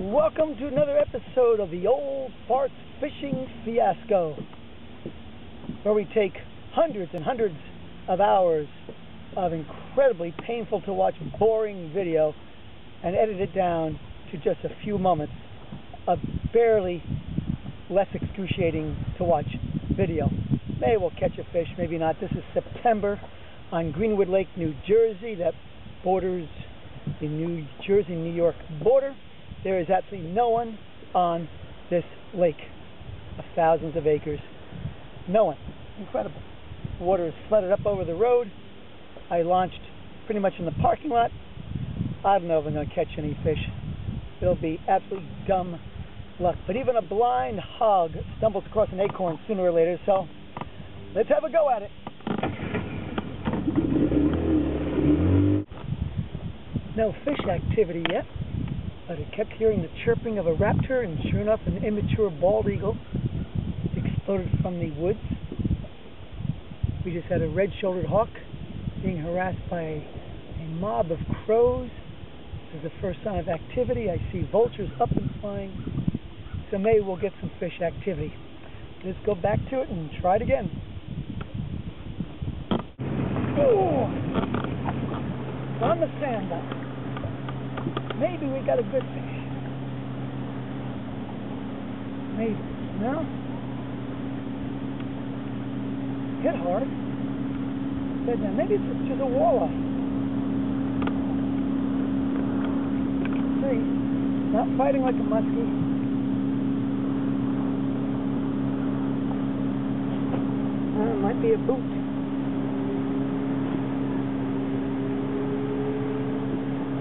Welcome to another episode of the Old Farts Fishing Fiasco, where we take hundreds and hundreds of hours of incredibly painful to watch, boring video and edit it down to just a few moments of barely less excruciating to watch video. Maybe we'll catch a fish, maybe not. This is September on Greenwood Lake, New Jersey, that borders the New Jersey-New York border. There is absolutely no one on this lake of thousands of acres. No one. Incredible. Water is flooded up over the road. I launched pretty much in the parking lot. I don't know if I'm going to catch any fish. It'll be absolutely dumb luck. But even a blind hog stumbles across an acorn sooner or later, so let's have a go at it. No fish activity yet, but I kept hearing the chirping of a raptor, and sure enough, an immature bald eagle exploded from the woods. We just had a red-shouldered hawk being harassed by a mob of crows. This is the first sign of activity. I see vultures up and flying, so maybe we'll get some fish activity. Let's go back to it and try it again. Oh! It's on the sand now. Maybe we got a good fish. Maybe. No? Hit hard. But now maybe it's just a walleye. See? Not fighting like a muskie. It might be a boot.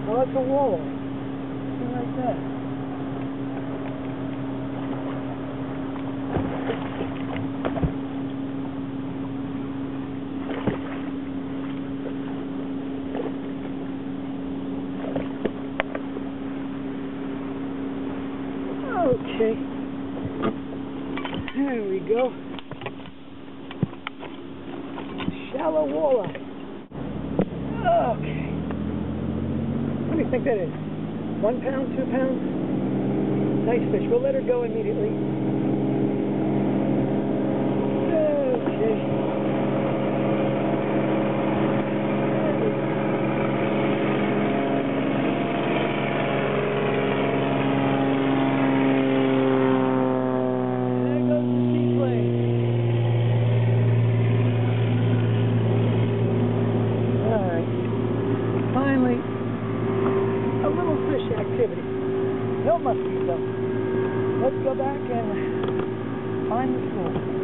Oh, it's a walleye. Like that. Okay. There we go. Shallow walleye. Okay. What do you think that is? 1 pound, 2 pounds? Nice fish. We'll let her go immediately. Okay. There goes the seaplane. Alright. Finally, a little fish activity. No muskies though. Let's go back and find the school.